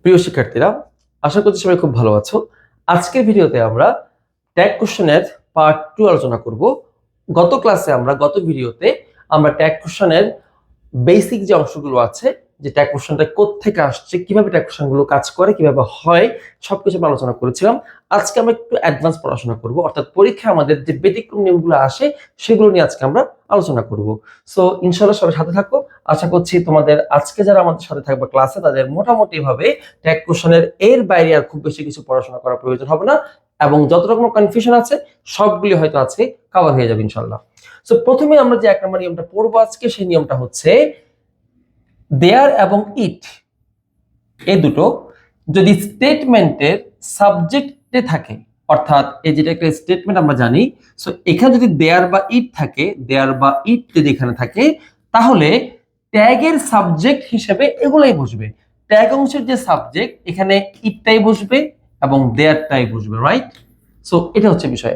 প্রিয় শিক্ষার্থীরা, আশা করছি সবাই খুব ভালো আছো। আজকের ভিডিওতে আমরা ট্যাগ কোশ্চেনের পার্ট 2 আলোচনা করব। গত ভিডিওতে আমরা ট্যাগ কোশ্চেনের বেসিক যে অংশগুলো আছে, যে ট্যাগ কোশ্চেনটা কোত্থেকে আসছে, কিভাবে ট্যাগ কোশ্চেনগুলো কাজ করে, কিভাবে হয়, সবকিছু আমরা আলোচনা করেছিলাম। আজকে আমরা একটু অ্যাডভান্স পড়াশোনা করব, অর্থাৎ পরীক্ষায় আমাদের যে ব্যতিক্রম নিয়মগুলো আসে সেগুলো নিয়ে আজকে আমরা আলোচনা করব। সো ইনশাআল্লাহ সবাই সাথে থাকো। আশা করছি তোমাদের আজকে যারা আমাদের সাথে থাকবে ক্লাসে, তাদের মোটামুটি ভাবে ট্যাগ কোশ্চেনের এর বাইরে আর খুব বেশি কিছু পড়াশোনা করার প্রয়োজন হবে না, এবং যত রকম কনফিউশন আছে সবগুলি হয়তো আজকে কভার হয়ে যাবে ইনশাআল্লাহ। সো প্রথমে আমরা যে 1 নম্বর নিয়মটা পড়বো আজকে, সেই নিয়মটা হচ্ছে দেয়ার এবং ইট এই দুটো যদি স্টেটমেন্টের সাবজেক্টে থাকে, অর্থাৎ এই যেটা একটা স্টেটমেন্ট আমরা জানি, সো এখানে যদি দেয়ার বা ইট থাকে, দেয়ার বা ইট যদি এখানে থাকে, তাহলে ট্যাগের সাবজেক্ট হিসেবে এগুলাই বসবে। ট্যাগ অংশের যে সাবজেক্ট, এখানে ইটটাই বসবে এবং দেয়ারটাই বসবে, রাইট? সো এটা হচ্ছে বিষয়।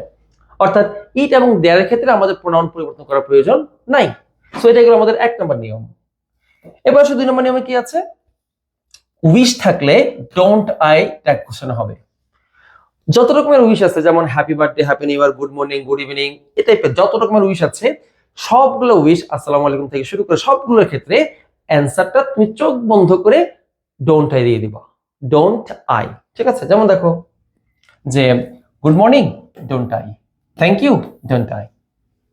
অর্থাৎ ইট এবং দেয়ারের ক্ষেত্রে আমাদের প্রোনাউন পরিবর্তন করার প্রয়োজন নাই। সো এটা গেল আমাদের 1 নম্বর নিয়ম। এবার আসলে 2 নম্বর নিয়মে কি আছে? উইশ থাকলে ডোন্ট আই ট্যাগ কোশ্চেন হবে। যত রকমের উইশ আছে, যেমন happy birthday, happy new year, good morning, good evening, এই টাইপের যত রকমের উইশ আছে, সবগুলো উইশ, আসসালামু আলাইকুম থেকে শুরু করে সবগুলোর ক্ষেত্রে অ্যানসারটা তুমি চোখ বন্ধ করে ডোন্ট আই দিয়ে দিবা। ডোন্ট আই, ঠিক আছে? যেমন দেখো যে good morning, don't I, thank you, don't I,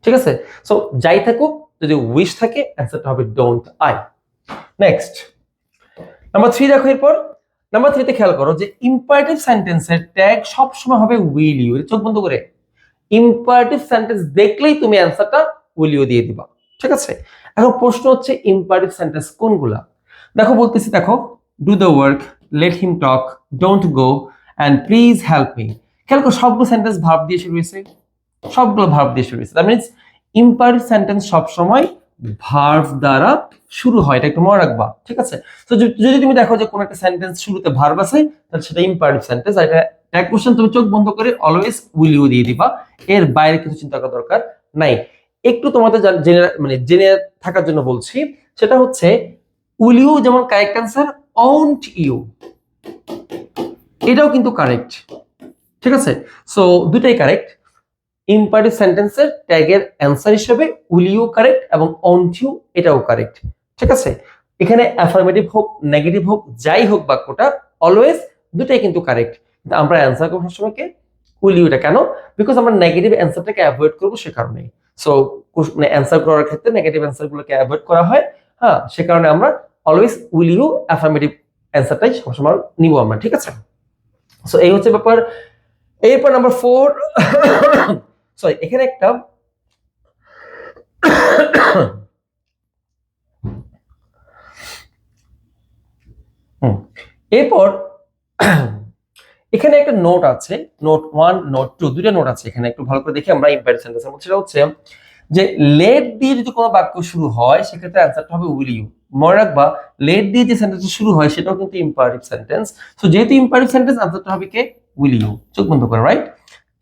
ঠিক আছে? সো যাই থাকুক, যদি উইশ থাকে অ্যানসারটা হবে ডোন্ট আই। নেক্সট নাম্বার 3 দেখো। এরপর নাম্বার 3 তে খেয়াল করো যে ইম্পারেটিভ সেন্টেন্সের ট্যাগ সবসময় হবে উইল ইউ। চোখ বন্ধ করে ইম্পারেটিভ সেন্টেন্স দেখলেই তুমি অ্যানসারটা উইল ইউ দিয়ে দিবা, ঠিক আছে? এখন প্রশ্ন হচ্ছে ইম্পারেটিভ সেন্টেন্স কোনগুলা? দেখো বলতেছি, দেখো do the work, let him talk, don't go, and please help me. খেয়াল করো সবগুলো সেন্টেন্স ভার্ব দিয়ে শুরু হয়েছে, সবগুলো ভার্ব দিয়ে শুরু হয়েছে। দ্যাট মিন্স ইম্পারেটিভ সেন্টেন্স সবসময় ভার্ব দ্বারা শুরু হয়, এটা একটু মনে রাখবা, ঠিক আছে? তো যদি তুমি দেখো যে কোন একটা সেন্টেন্স শুরুতে ভার্ব আছে, তাহলে সেটা ইম্পারেটিভ সেন্টেন্স। আর এটা ট্যাগ কোশ্চেন, তুমি চোখ বন্ধ করে অলওয়েজ উইল ইউ দিয়ে দিবা, এর বাইরে কিছু চিন্তা করার দরকার নাই। একটু তোমাদের জেনে থাকার জন্য বলছি, সেটা হচ্ছে উইল ইউ যেমন কারেক্ট অ্যান্সার, ওন্ট ইউ এটাও কিন্তু কারেক্ট, ঠিক আছে? সো দুটাই কারেক্ট। ইম্পারেটিভ সেন্টেন্সের ট্যাগের অ্যান্সার হিসেবে উইল ইউ কারেক্ট এবং ওন্ট ইউ এটাও কারেক্ট, ঠিক আছে? এখানে অ্যাফার্মেটিভ হোক, নেগেটিভ হোক, যাই হোক বাক্যটা, অলওয়েজ দুটাই কিন্তু কারেক্ট। কিন্তু আমরা অ্যান্সার করব সবসময় কে উইল ইউটা। কেন? বিকজ আমরা নেগেটিভ অ্যান্সারটাকে অ্যাভয়েড করব, সে কারণে। সো মানে অ্যান্সার করার ক্ষেত্রে নেগেটিভ অ্যান্সারগুলোকে অ্যাভয়েড করা হয়, হ্যাঁ, সে কারণে আমরা অলওয়েজ উইল ইউ অ্যাফার্মেটিভ অ্যান্সারটাই সবসময় নিব আমরা, ঠিক আছে? সো এই হচ্ছে ব্যাপার। এরপর নাম্বার 4, সরি, এখানে একটা এরপর এখানে একটা নোট আছে, নোট 1, নোট 2, দুটো নোট আছে এখানে। একটু ভালো করে দেখি আমরা ইম্পারেটিভ সেন্টেন্সের মধ্যে। সেটা হচ্ছে যে লেট দিয়ে যদি কোনো বাক্য শুরু হয়, সেক্ষেত্রে অ্যান্সারটা হবে উইল ইউ। মনে রাখবা, লেট দিয়ে যে সেন্টেন্সটা শুরু হয় সেটাও কিন্তু ইম্পারেটিভ সেন্টেন্স। সো যেহেতু ইম্পারেটিভ সেন্টেন্স, অ্যান্সারটা হবে কে উইল ইউ, চোখ বন্ধ করে, রাইট?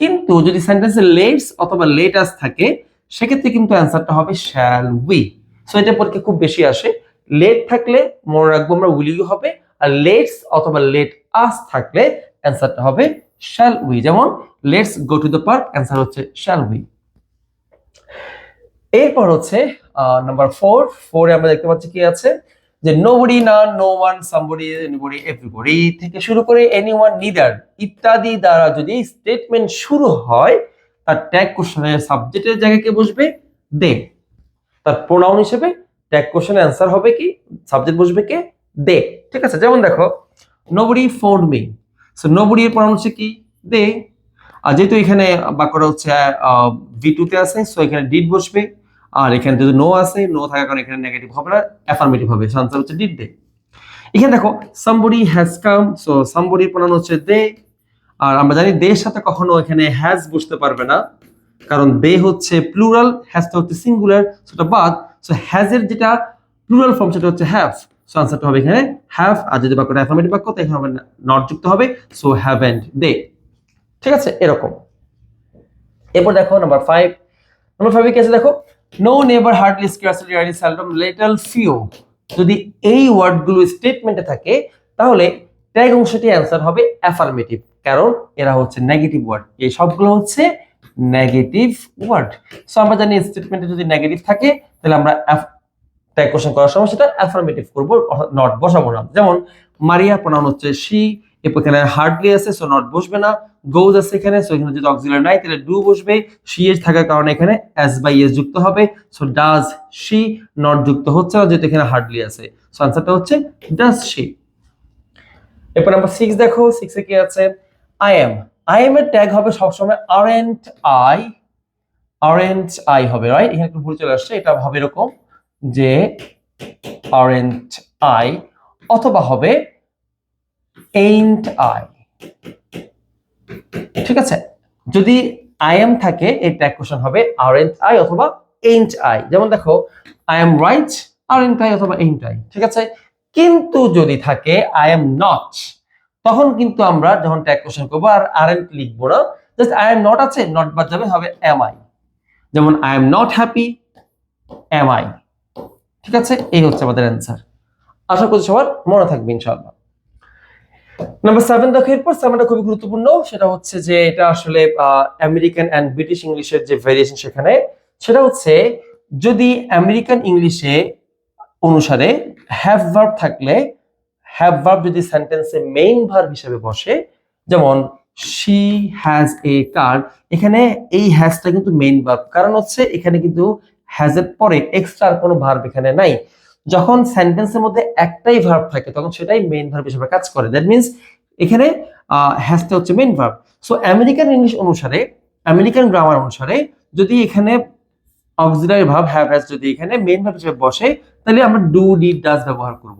কিন্তু যদি সেন্টেন্সে লেটস অথবা লেটাস থাকে, সেক্ষেত্রে কিন্তু অ্যান্সারটা হবে শ্যাল উই। সো এটা পরীক্ষা খুব বেশি আসে। লেট থাকলে মনে রাখবো আমরা উইল ইউ হবে, আর লেটস অথবা লেট আস থাকলে অ্যান্সারটা হবে শ্যাল উই। যেমন let's go to the park, answer হচ্ছে শ্যাল উই। এরপর হচ্ছে নাম্বার 4 এ আমরা দেখতে পাচ্ছি কি আছে, যে নোবডি, না, no one, somebody, anybody, everybody থেকে শুরু করে এনিওয়ান, নিদার ইত্যাদি দ্বারা যদি স্টেটমেন্ট শুরু হয়, তার ট্যাগ কোশ্চেনের সাবজেক্টের জায়গায় কে বসবে? দে। তার প্রোনাউন হিসেবে ট্যাগ কোশ্চেনের অ্যান্সার হবে কি? সাবজেক্ট বসবে কে? দে, ঠিক আছে? যেমন দেখো nobody found me, so nobody এর প্রোনাউন হচ্ছে কি? দে। আর যেহেতু এখানে বাক্যটা হচ্ছে V2 তে আছে, সো এখানে ডিড বসবে। আর এখানে যদি নো আছে, নো থাকার কারণে এখানে নেগেটিভ হবে না, অ্যাফার্মেটিভ হবে। আনসার হচ্ছে ডিড দে। এখানে দেখো somebody has come, so somebody এর প্রোনাউন হচ্ছে দে। আর আমরা জানি দে এর সাথে কখনো এখানে হ্যাজ বসতে পারবে না, কারণ দে হচ্ছে প্লুরাল, হ্যাজটা হচ্ছে সিঙ্গুলার, সেটা বাদ। সো হ্যাজ এর যেটা প্লুরাল ফর্ম সেটা হচ্ছে হ্যাভ। সো আনসারটা হবে এখানে হ্যাভ। আর যদি বাক্যটা অ্যাফার্মেটিভ বাক্য, তাই এখানে নট যুক্ত হবে, সো হ্যাভেন্ট দে, ঠিক আছে? এরকম। এরপর দেখো নাম্বার 5 কি আছে দেখো, no, never, hardly, scarcely, rarely, seldom, little, few. যদি এই ওয়ার্ডগুলো স্টেটমেন্টে থাকে, তাহলে ট্যাগ অংশটি অ্যান্সার হবে অ্যাফার্মেটিভ, কারণ এরা হচ্ছে নেগেটিভ ওয়ার্ড, এই সবগুলো হচ্ছে নেগেটিভ ওয়ার্ড। সো আমরা জানি স্টেটমেন্টে যদি নেগেটিভ থাকে তাহলে আমরা ট্যাগ কোশ্চেন করার সময় সেটা অ্যাফার্মেটিভ করব, নট বসাবো না। যেমন মারিয়া প্রনাউন হচ্ছে শি, এখানে হার্ডলি আছে সো নট বসবে না, গোজ আছে এখানে সো এখানে যদি অক্সিলারি নাই তাহলে ডু বসবে, শি এস থাকার কারণে এখানে এস বাই এস যুক্ত হবে, সো ডাজ শি, নট যুক্ত হচ্ছে না যেহেতু এখানে হার্ডলি আছে, সো আনসারটা হচ্ছে ডাজ শি। এরপর নাম্বার 6 দেখো, 6 এ কি আছে, আই এম। আই এম এর ট্যাগ হবে সবসময় আরএন্ট আই, আরএন্ট আই হবে, রাইট? এখানে একটু ভুল চলে আসছে, এটা হবে এরকম যে আরএন্ট আই, অথবা হবে ain't I, ঠিক আছে? যদি I am থাকে এই ট্যাগ কোশ্চেন হবে aren't I অথবা ain't I। যেমন দেখো I am right, aren't I অথবা ain't I, ঠিক আছে? কিন্তু যদি থাকে I am not, তখন কিন্তু আমরা যখন ট্যাগ কোশ্চেন করব আর aren't লিখবো না, জাস্ট I am not আছে, not বাদ যাবে, হবে am I। যেমন I am not happy, am I, ঠিক আছে? এই হচ্ছে আমাদের অ্যান্সার। আশা করছি সবার মনে থাকবে ইনশাআল্লাহ। নাম্বার 7 দেখো, এরপর 7টা খুবই গুরুত্বপূর্ণ, সেটা হচ্ছে যে এটা আসলে আমেরিকান এন্ড ব্রিটিশ ইংলিশের যে ভেরিয়েশন সেখানে, সেটা হচ্ছে যদি আমেরিকান ইংলিশে অনুসারে হ্যাভ ভার্ব থাকলে, হ্যাভ ভার্ব যদি সেন্টেন্সে মেইন ভার্ব হিসেবে বসে, যেমন শি হ্যাজ এ কার, এখানে এই হ্যাজটা কিন্তু মেইন ভার্ব, কারণ হচ্ছে এখানে কিন্তু হ্যাজ এর পরে এক্সট্রা আর কোনো ভার্ব এখানে নাই। যখন সেন্টেন্সের মধ্যে একটাই ভার্ব থাকে তখন সেটাই মেইন ভার্ব হিসেবে কাজ করে, দ্যাট মিন্স এখানে হ্যাজটা হচ্ছে main verb. So American English অনুসারে, আমেরিকান গ্রামার অনুসারে যদি এখানে অক্সিলারি ভার্ব হ্যাভ হ্যাজ যদি এখানে মেইন ভার্ব হিসেবে বসে, তাহলে আমরা ডু ডিড ডাজ ব্যবহার করব,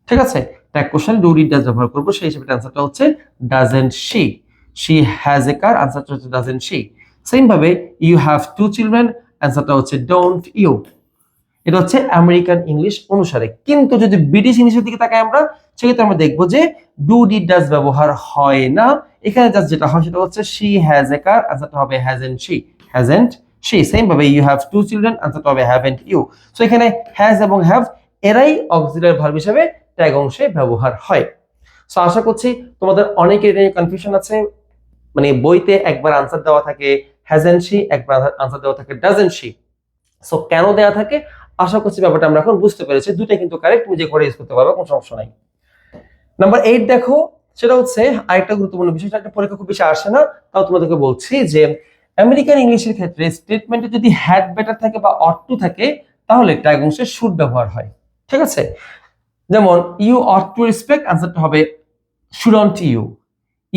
ঠিক আছে? Tag question do did does ব্যবহার করব, সেই হিসেবে অ্যানসারটা হচ্ছে doesn't she, she has a car, অ্যানসারটা হচ্ছে ডাজন্ট শি। সেম ভাবে ইউ হ্যাভ টু চিলড্রেন, অ্যানসারটা হচ্ছে ডোন্ট ইউ। এটা হচ্ছে আমেরিকান ইংলিশ অনুসারে। কিন্তু যদি ব্রিটিশ ইংলিশের দিকে তাকাই আমরা, সেক্ষেত্রে আমরা দেখবো যে ডু ডিড ডাজ ব্যবহার হয় না, এখানে জাস্ট যেটা হয় সেটা হচ্ছে শি হ্যাজ এ কার, অ্যানসারটা হবে hasn't she, hasn't she. Same ভাবে ইউ হ্যাভ টু চিলড্রেন, অ্যানসারটা হবে হ্যাভেন্ট ইউ। সো এখানে হ্যাজ এবং হ্যাভ এরাই অক্সিলারি ভার্ব হিসেবে ট্যাগ অংশে ব্যবহার হয়। সো আশা করছি তোমাদের অনেকের এটা নিয়ে কনফিউশন আছে, মানে বইতে একবার আনসার দেওয়া থাকে হ্যাজন্ট শি, একবার আনসার দেওয়া থাকে ডাজন্ট শি। সো কেন দেওয়া থাকে আশা করছি ব্যাপারটা আমরা এখন বুঝতে পেরেছি, দুটাই কিন্তু কারেক্ট, তুমি যে করে ইউজ করতে পারবে, কোনো সমস্যা নাই। নাম্বার 8 দেখো, সেটা হচ্ছে আরেকটা গুরুত্বপূর্ণ বিষয়, একটা পরীক্ষা খুব বেশি আসে না, তাও তোমাদেরকে বলছি যে আমেরিকান ইংলিশের ক্ষেত্রে স্টেটমেন্টে যদি হ্যাড বেটার থাকে বা অট টু থাকে তাহলে ট্যাগ অংশে শুড ব্যবহার হয়, ঠিক আছে? যেমন ইউ অট টু রেসপেক্ট, আনসারটা হবে shouldn't you.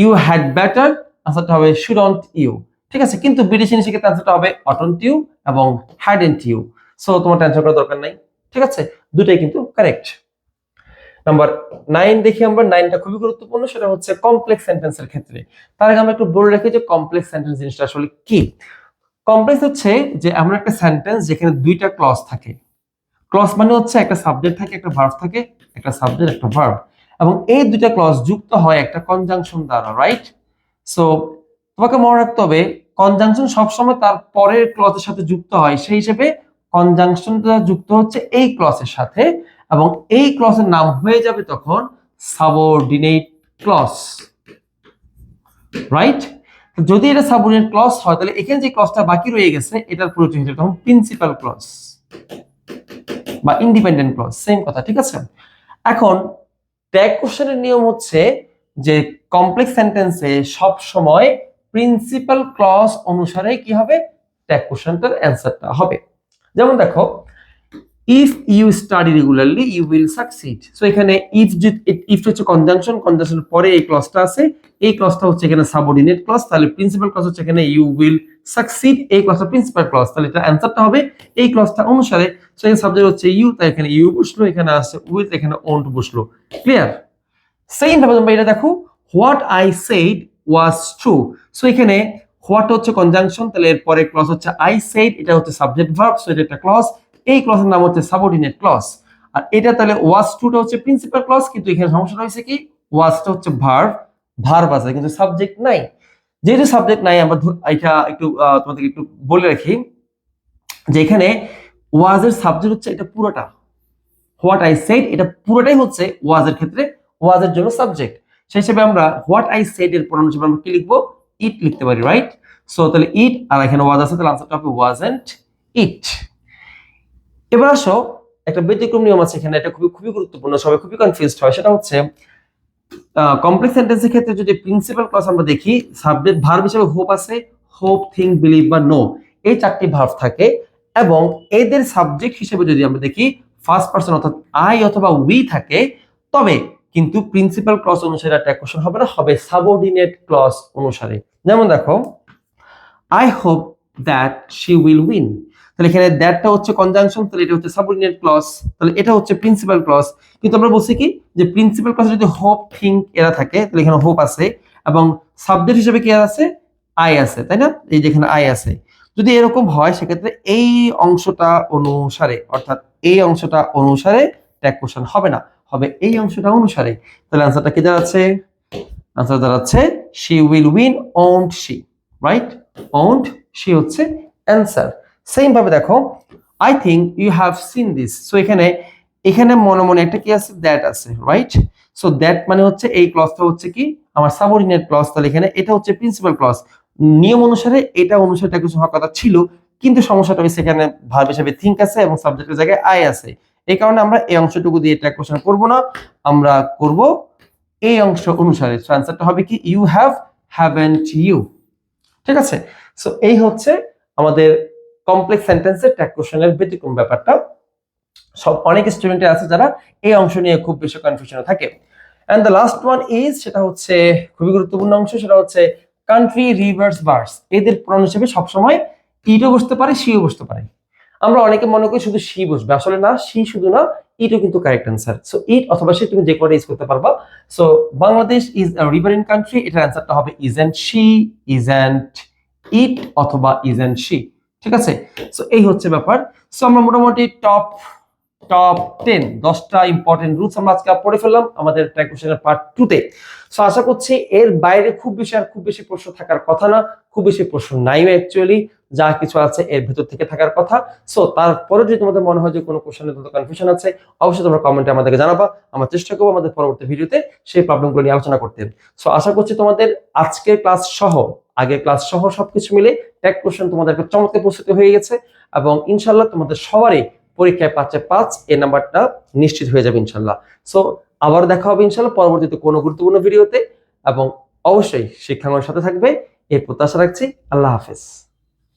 You had better, আনসারটা হবে শুডন্ট ইউ, ঠিক আছে? কিন্তু ব্রিটিশ ইংলিশের ক্ষেত্রে আনসারটা হবে অটন্ট ইউ এবং হ্যাডন্ট ইউ। সো তোমার টেনশন করার দরকার নাই, ঠিক আছে? দুটাই কিন্তু কারেক্ট। নাম্বার 9 দেখি আমরা, 9টা খুবই গুরুত্বপূর্ণ, সেটা হচ্ছে কমপ্লেক্স সেন্টেন্সের ক্ষেত্রে। তার আগে আমরা একটু বলে রাখি যে কমপ্লেক্স সেন্টেন্স জিনিসটা আসলে কি। কমপ্লেক্স হচ্ছে যে এমন একটা সেন্টেন্স যেখানে দুইটা ক্লজ থাকে। ক্লজ মানে হচ্ছে একটা সাবজেক্ট থাকে, একটা ভার্ব থাকে, একটা সাবজেক্ট একটা ভার্ব, এবং এই দুইটা ক্লজ যুক্ত হয় একটা কনজাংশন দ্বারা, রাইট? সো তোমাকে মনে রাখতে হবে কনজাংশন সবসময় তার পরের ক্লজের সাথে যুক্ত হয়, সেই হিসেবে কনজাংশনটা যুক্ত হচ্ছে এই ক্লজের সাথে, এবং এই ক্লজের নাম হয়ে যাবে তখন সাবঅর্ডিনেট ক্লজ, রাইট? যদি এটা সাবঅর্ডিনেট ক্লজ হয় তাহলে এখানে যে ক্লজটা বাকি রয়ে গেছে এটার পরিচয় হয়ে যাবে তখন প্রিন্সিপাল ক্লজ বা ইন্ডিপেন্ডেন্ট ক্লজ, সেম কথা, ঠিক আছে? এখন ট্যাগ কোশ্চেনের নিয়ম হচ্ছে যে কমপ্লেক্স সেন্টেন্সে সব সময় প্রিন্সিপাল ক্লজ অনুসারে কি হবে, ট্যাগ কোশ্চেনটার অ্যানসারটা হবে। যেমন দেখো if you study regularly you will succeed. So এখানে ইফ হচ্ছে কনজাংশন, কনজাংশনের পরে এই ক্লজটা আছে, এই ক্লজটা হচ্ছে এখানে সাবঅর্ডিনেট ক্লজ, তাহলে প্রিন্সিপাল ক্লজ হচ্ছে এখানে ইউ উইল সাকসিড, এই ক্লজটা প্রিন্সিপাল ক্লজ, তাহলে এটা অ্যানসারটা হবে এই ক্লজটা অনুসারে। সেখানে সাবজেক্ট হচ্ছে ইউ, তাই এখানে ইউ বসলো, এখানে আছে উইথ, এখানে ওন্ট বসলো, ক্লিয়ার? সেম ভাবে তোমরা এটা দেখো, what I said was true. So এখানে হোয়াট হচ্ছে কনজাংশন, তাহলে এর পরে ক্লজ হচ্ছে আই সেড, এটা হচ্ছে সাবজেক্ট ভার্ব, সো এটা একটা ক্লজ, এই ক্লজের নাম হচ্ছে সাবঅর্ডিনেট ক্লজ। আর এটা তাহলে ওয়াজ ট্রুটা হচ্ছে প্রিন্সিপাল ক্লজ, কিন্তু এখানে সমস্যাটা হয়েছে কি ওয়াজটা হচ্ছে ভার্ব, ভার্ব আছে কিন্তু সাবজেক্ট নাই। যেহেতু সাবজেক্ট নাই আমরা এটা একটু তোমাদেরকে একটু বলে রাখি যে এখানে ওয়াজের সাবজেক্ট হচ্ছে এটা পুরোটা, হোয়াট আই সেড এটা পুরোটাই হচ্ছে ওয়াজের ক্ষেত্রে ওয়াজের জন্য সাবজেক্ট, সেই হিসেবে আমরা হোয়াট আই সেড এর প্রনাউন হিসেবে আমরা কি লিখবো? ইট লিখতে পারি, রাইট? সো তাহলে ইট আর এখানে ওয়াজ আছে, তাহলে আনসারটা হবে ওয়াজন্ট ইট। এবার আসো, একটা ব্যতিক্রম নিয়ম আছে এখানে, এটা খুবই খুবই গুরুত্বপূর্ণ, সবাই খুবই কনফিউজড হয়। সেটা হচ্ছে কমপ্লেক্স সেন্টেন্সের ক্ষেত্রে যদি প্রিন্সিপাল ক্লজ আমরা দেখি, সাবজেক্ট ভার্ব হিসেবে হোপ আছে, হোপ, থিঙ্ক, বিলিভ বা নো, এই চারটি ভার্ব থাকে। এবং এদের সাবজেক্ট হিসেবে যদি আমরা দেখি ফার্স্ট পারসন অর্থাৎ আই অথবা উই থাকে, তবে কিন্তু প্রিন্সিপাল ক্লজ অনুসারে একটা কোশ্চেন হবে না, হবে সাবঅর্ডিনেট ক্লজ অনুসারে। যেমন দেখো, I hope that she will win, তাহলে এখানে দ্যাটটা হচ্ছে কনজাংশন, তাহলে এটা হচ্ছে সাবঅর্ডিনেট ক্লজ, তাহলে এটা হচ্ছে প্রিন্সিপাল ক্লজ। কিন্তু আমরা বলছি কি যে প্রিন্সিপাল ক্লজে যদি হোপ, থিঙ্ক এরা থাকে, তাহলে এখানে হোপ আছে এবং সাবজেক্ট হিসেবে কি আছে? আই আছে, তাই না? এই যেখানে আই আছে। যদি এরকম হয় সেক্ষেত্রে এই অংশটা অনুসারে, অর্থাৎ এই অংশটা অনুসারে ট্যাগ কোশ্চেন হবে না, হবে এই অংশটা অনুসারে। তাহলে আনসারটা কি দাঁড়াচ্ছে? আনসার দাঁড়াচ্ছে she will win won't she, right? Won't she হচ্ছে অ্যান্সার। সেম ভাবে দেখো, I think you have seen this, so এখানে এখানে মনে মনে একটা কি আছে? দ্যাট আছে, রাইট? সো দ্যাট মানে হচ্ছে এই ক্লজটা হচ্ছে কি আমার সাবঅর্ডিনেট ক্লজ, তাহলে এখানে এটা হচ্ছে প্রিন্সিপাল ক্লজ। নিয়ম অনুসারে এটা অনুসারে একটা কিছু হওয়ার কথা ছিল, কিন্তু সমস্যাটা হচ্ছে এখানে ভার্ব হিসেবে থিঙ্ক আছে এবং সাবজেক্টের জায়গায় আই আছে। এই কারণে আমরা এই অংশটুকু দিয়ে ট্যাগ কোশ্চেন করব না, আমরা করব এই অংশ অনুসারে। সো অ্যান্সারটা হবে কি ইউ হ্যাভ, হ্যাভেন্ট ইউ। ঠিক আছে? সো এই হচ্ছে আমাদের কমপ্লেক্স সেন্টেন্সের ট্যাগ কোশ্চেনের ব্যতিক্রম ব্যাপারটা। সব অনেক স্টুডেন্টের আছে যারা এই অংশ নিয়ে খুব বেশি কনফিউশনে থাকে। And the last one is, সেটা হচ্ছে খুবই গুরুত্বপূর্ণ অংশ, সেটা হচ্ছে কান্ট্রি, রিভার্স, বার্স। এদের প্রনাউন হিসেবে সবসময় ইটও বসতে পারে, সিও বসতে পারে। আমরা অনেকে মনে করি শুধু সি বসবে, আসলে না, সি শুধু না, ইটও কিন্তু কারেক্ট অ্যান্সার। সো ইট অথবা সি তুমি যে কোনটা ইউজ করতে পারবা। So Bangladesh is a রিভারিন country, এটার অ্যান্সারটা হবে ইজন্ট শি, ইজন্ট ইট অথবা ইজন্ট শি। ঠিক আছে? সো এই হচ্ছে ব্যাপার। সো আমরা মোটামুটি টপ 10টা ইম্পর্টেন্ট রুলস আমরা আজকে পড়ে ফেললাম আমাদের ট্যাগ কোশ্চেনের পার্ট 2 তে। সো আশা করছি এর বাইরে খুব বেশি প্রশ্ন থাকার কথা না, খুব বেশি প্রশ্ন নাইও অ্যাকচুয়ালি, যা কিছু আছে এর ভেতর থেকে থাকার কথা। সো তারপরে যদি তোমাদের মনে হয় যে কোনো কোশ্চেনে তোমাদের কনফিউশন আছে, অবশ্যই তোমরা কমেন্টে আমাদেরকে জানাবা, আমরা চেষ্টা করবো আমাদের পরবর্তী ভিডিওতে সেই প্রবলেমগুলো নিয়ে আলোচনা করতে। সো আশা করছি তোমাদের আজকের ক্লাস সহ, আগের ক্লাস সহ সবকিছু মিলে ট্যাগ কোশ্চেন তোমাদের একটা চমৎকার প্রস্তুতি হয়ে গেছে এবং ইনশাআল্লাহ তোমাদের সবারই পরীক্ষায় 5-5 এই নাম্বারটা নিশ্চিত হয়ে যাবে ইনশাআল্লাহ। সো আবার দেখা হবে ইনশাআল্লাহ পরবর্তীতে কোনো গুরুত্বপূর্ণ ভিডিওতে, এবং অবশ্যই শিক্ষাঙ্গনের সাথে থাকবে এই প্রত্যাশা রাখছি। আল্লাহ হাফেজ।